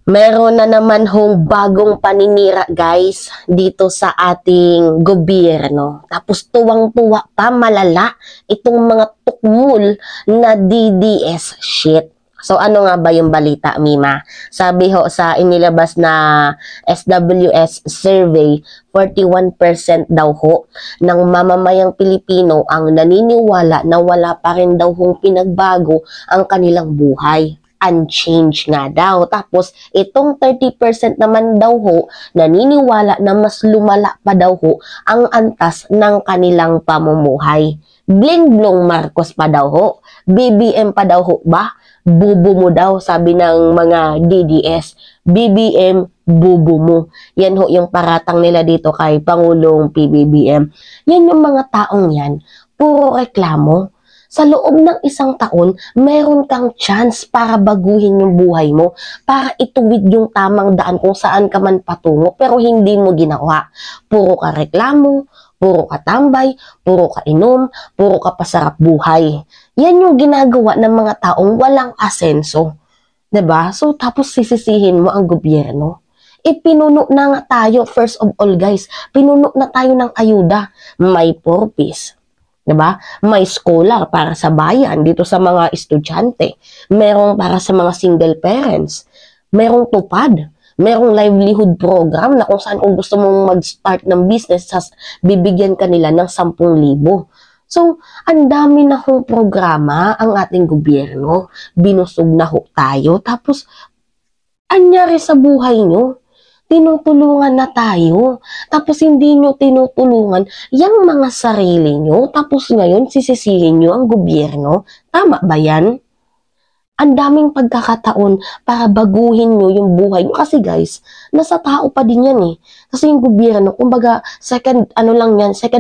Meron na naman hong bagong paninira guys dito sa ating gobyerno. Tapos tuwang-tuwa pa malala itong mga tukmul na DDS shit. So ano nga ba yung balita, Mima? Sabi ho sa inilabas na SWS survey, 41% daw ho ng mamamayang Pilipino ang naniniwala na wala pa rin daw hong pinagbago ang kanilang buhay. Unchanged nga daw. Tapos, itong 30% naman daw ho, naniniwala na mas lumala pa daw ho ang antas ng kanilang pamumuhay. Bling-blong Marcos pa daw ho. BBM pa daw ho ba? Bubo mo daw, sabi ng mga DDS. BBM, bubo mo. Yan ho yung paratang nila dito kay Pangulong PBBM. Yan yung mga taong yan, puro reklamo. Sa loob ng isang taon, meron kang chance para baguhin yung buhay mo, para ituwid yung tamang daan kung saan ka man patungo, pero hindi mo ginawa. Puro ka reklamo, puro ka tambay, puro ka inom, puro ka pasarap buhay. Yan yung ginagawa ng mga taong walang asenso. 'Di ba? So, tapos sisisihin mo ang gobyerno. Pinuno na nga tayo, first of all guys, pinuno na tayo ng ayuda. May purpose. Diba? May scholar para sa bayan dito sa mga estudyante. Merong para sa mga single parents. Merong tupad. Merong livelihood program na kung saan kung gusto mong mag-start ng business, bibigyan ka nila ng 10,000. So, ang dami na hong programa ang ating gobyerno. Binusog na ho tayo. Tapos, anyari sa buhay nyo? Tinutulungan na tayo. Tapos hindi nyo tinutulungan yung mga sarili nyo. Tapos ngayon sisisihin nyo ang gobyerno. Tama ba yan? Ang daming pagkakataon para baguhin nyo yung buhay nyo. Kasi guys, nasa tao pa din yan eh. Kasi yung gobyerno, kumbaga second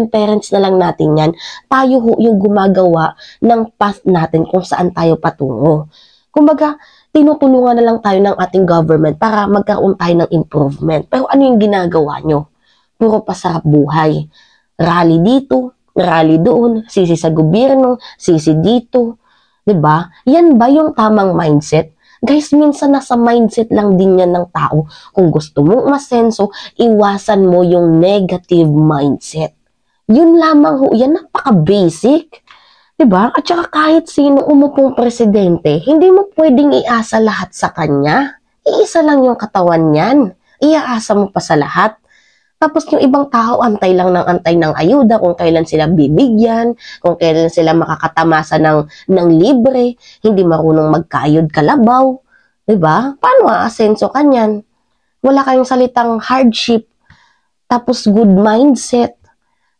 parents na lang natin yan. Tayo ho yung gumagawa ng path natin kung saan tayo patungo. Kumbaga, tinutulungan na lang tayo ng ating government para magkaroon tayo ng improvement. Pero ano yung ginagawa nyo? Puro pasarap buhay. Rally dito, rally doon, sisi sa gobyerno, sisi dito. 'Di ba? Yan ba yung tamang mindset? Guys, minsan nasa mindset lang din yan ng tao. Kung gusto mong masenso, iwasan mo yung negative mindset. Yun lamang ho, yan napaka-basic. Diba? At saka kahit sino umupong presidente, hindi mo pwedeng iasa lahat sa kanya. Iisa lang yung katawan niyan. Iaasa mo pa sa lahat. Tapos yung ibang tao, antay lang ng antay ng ayuda, kung kailan sila bibigyan, kung kailan sila makakatamasa ng libre, hindi marunong magkayod kalabaw. Diba? Paano aasenso kanyan? Wala kayong salitang hardship, tapos good mindset.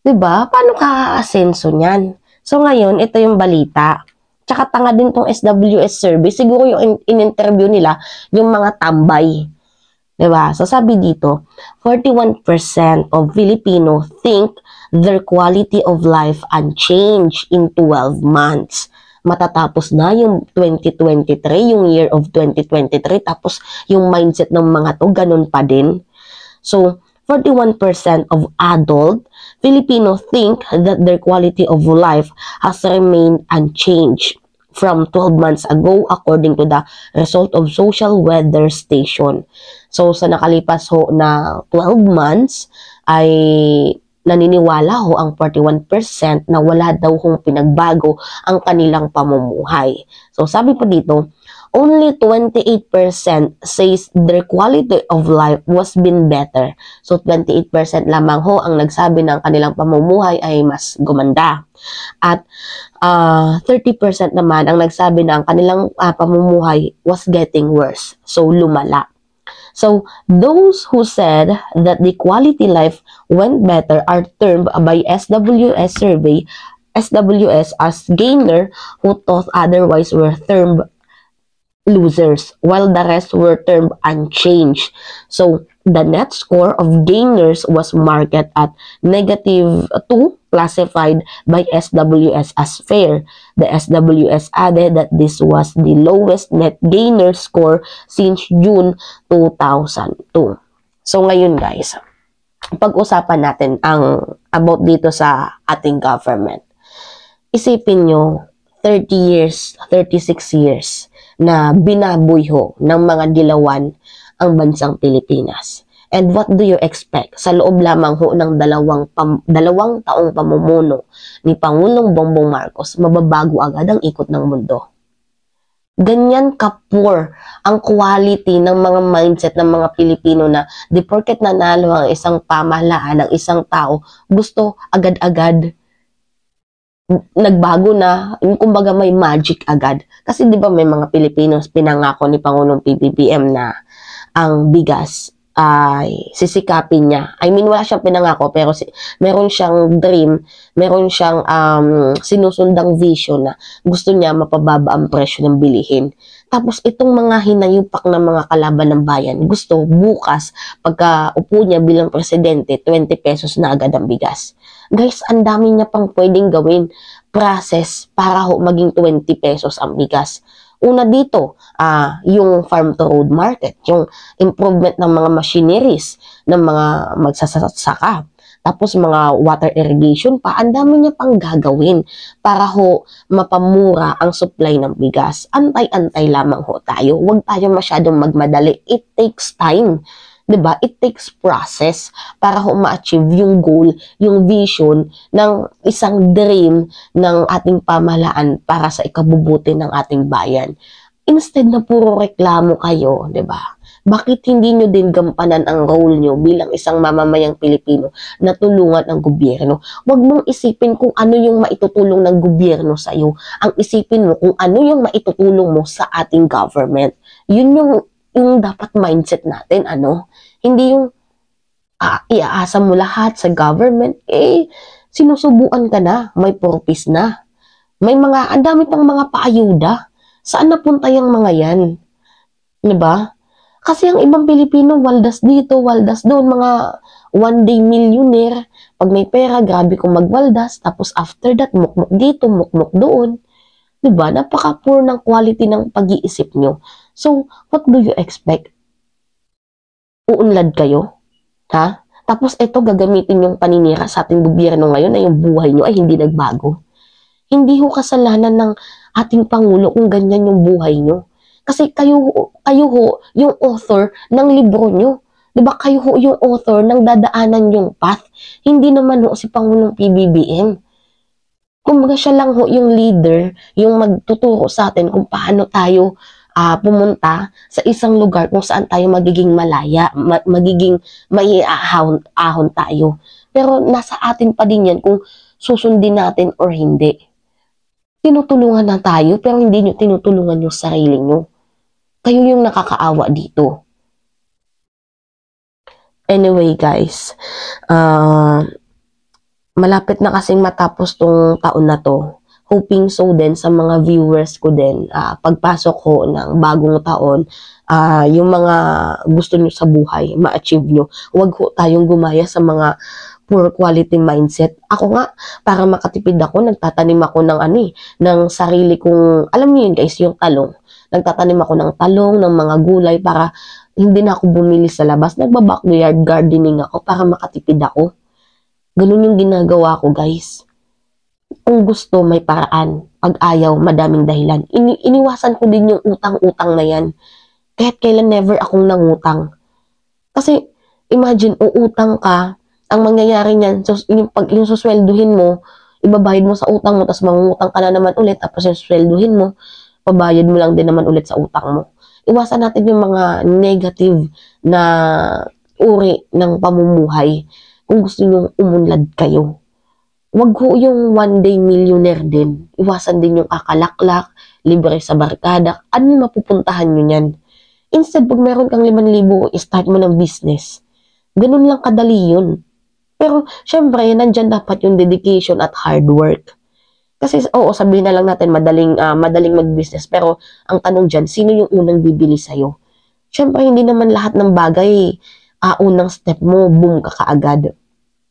Diba? Paano ka aasenso niyan? So ngayon, ito yung balita. Tsaka tanga din tong SWS survey. Siguro yung in-interview nila, yung mga tambay. Diba? So sabi dito, 41% of Filipino think their quality of life unchanged in 12 months. Matatapos na yung 2023, yung year of 2023. Tapos yung mindset ng mga to, ganun pa din. So, 41% of adult Filipino think that their quality of life has remained unchanged from 12 months ago according to the result of Social Weather Station. So sa nakalipas ho na 12 months ay naniniwala ho ang 41% na wala daw hong pinagbago ang kanilang pamumuhay. So sabi po dito, only 28% says their quality of life was been better. So 28% lamang ho ang nagsabi ng kanilang pamumuhay ay mas gumanda. At 30% naman ang nagsabi na ang kanilang pamumuhay was getting worse. So lumala. So those who said that the quality life went better are termed by SWS survey, SWS as gainer, who thought otherwise were termed losers, while the rest were termed unchanged. So, the net score of gainers was marked at -2, classified by SWS as fair. The SWS added that this was the lowest net gainer score since June 2002. So, ngayon guys, pag-usapan natin ang about dito sa ating government. Isipin nyo, 30 years, 36 years, na binaboy ho ng mga dilawan ang bansang Pilipinas. And what do you expect? Sa loob lamang ho ng dalawang taong pamumuno ni Pangulong Bongbong Marcos, mababago agad ang ikot ng mundo. Ganyan ka-poor ang quality ng mga mindset ng mga Pilipino na di porket nanalo ang isang pamahalaan, ang isang tao, gusto agad-agad nagbago na, kumbaga may magic agad. Kasi di ba may mga Pilipinos pinangako ni Pangulong PBBM na ang bigas ay sisikapin niya. I mean, wala siyang pinangako, pero meron siyang dream, meron siyang sinusundang vision na gusto niya mapababa ang presyo ng bilihin. Tapos itong mga hinayupak ng mga kalaban ng bayan, gusto bukas, pagka upo niya bilang presidente, 20 pesos na agad ang bigas. Guys, ang dami niya pang pwedeng gawin process para maging 20 pesos ang bigas. Una dito, yung farm to road market, yung improvement ng mga machineries ng mga magsasaka. Tapos mga water irrigation pa, ang dami niya pang gagawin para mapamura ang supply ng bigas. Antay-antay lamang tayo. Huwag tayo masyadong magmadali. It takes time. 'Di ba? It takes process para ma-achieve yung goal, yung vision ng isang dream ng ating pamahalaan para sa ikabubuti ng ating bayan. Instead na puro reklamo kayo, 'di ba? Bakit hindi nyo din gampanan ang role nyo bilang isang mamamayang Pilipino na tulungan ang gobyerno? Huwag mong isipin kung ano yung maitutulong ng gobyerno sa iyo. Ang isipin mo kung ano yung maitutulong mo sa ating government. Yun yung dapat mindset natin, ano? Hindi yung iaasa mo lahat sa government, sinusubuan ka na, may purpose na. Ang dami pang mga paayuda. Saan napunta yung mga yan? Diba? Kasi ang ibang Pilipino, waldas dito, waldas doon, mga one day millionaire. Pag may pera, grabe kong magwaldas. Tapos after that, mukmuk dito, mukmuk doon. Diba? Napaka-poor ng quality ng pag-iisip nyo. So, what do you expect? Uunlad kayo? Ha? Tapos ito, gagamitin yung paninira sa ating gobyerno ngayon na yung buhay nyo ay hindi nagbago. Hindi ho kasalanan ng ating Pangulo kung ganyan yung buhay nyo. Kasi kayo yung author ng libro nyo. Diba kayo yung author ng dadaanan yung path. Hindi naman si Pangulong PBBM. Kumbaga siya lang yung leader, yung magtuturo sa atin kung paano tayo pumunta sa isang lugar kung saan tayo magiging malaya, magiging maiahon tayo. Pero nasa atin pa din yan kung susundin natin or hindi. Tinutulungan na tayo pero hindi nyo tinutulungan yung sarili nyo. Kayo yung nakakaawa dito. Anyway guys, malapit na kasing matapos tong taon na to. Hoping so din sa mga viewers ko din, pagpasok ko ng bagong taon, yung mga gusto nyo sa buhay, ma-achieve nyo. Huwag tayong gumaya sa mga poor quality mindset. Ako nga, para makatipid ako, nagtatanim ako ng sarili kong, alam niyo yun guys, yung talong. Nagtatanim ako ng talong, ng mga gulay para hindi na ako bumili sa labas. Nagba-backyard gardening ako para makatipid ako. Ganun yung ginagawa ko guys. Kung gusto, may paraan. Pag ayaw, madaming dahilan. Iniwasan ko din yung utang-utang na yan. Kahit kailan never akong nangutang. Kasi, imagine, uutang ka, ang mangyayari niyan, yung suswelduhin mo, ibabayad mo sa utang mo, tapos mangungutang ka na naman ulit, tapos yung suswelduhin mo, pabayad mo lang din naman ulit sa utang mo. Iwasan natin yung mga negative na uri ng pamumuhay kung gusto nyo umunlad kayo. Wag yung one day millionaire din. Iwasan din yung akalaklak, libre sa barkada. Ano yung mapupuntahan nyo yan? Instead, pag meron kang 5,000, start mo ng business. Ganun lang kadali yun. Pero, syempre, nandyan dapat yung dedication at hard work. Kasi, sabihin na lang natin, madaling mag-business. Pero, ang tanong dyan, sino yung unang bibili sa'yo? Syempre, hindi naman lahat ng bagay, unang step mo, boom ka kaagad.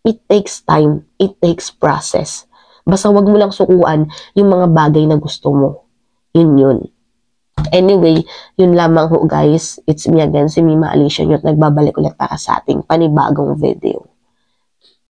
It takes time. It takes process. Basta wag mo lang sukuan yung mga bagay na gusto mo. Yun. Anyway, yun lamang ho guys. It's me again, si Mima Alicia Nyot. Nagbabalik ulit para sa ating panibagong video.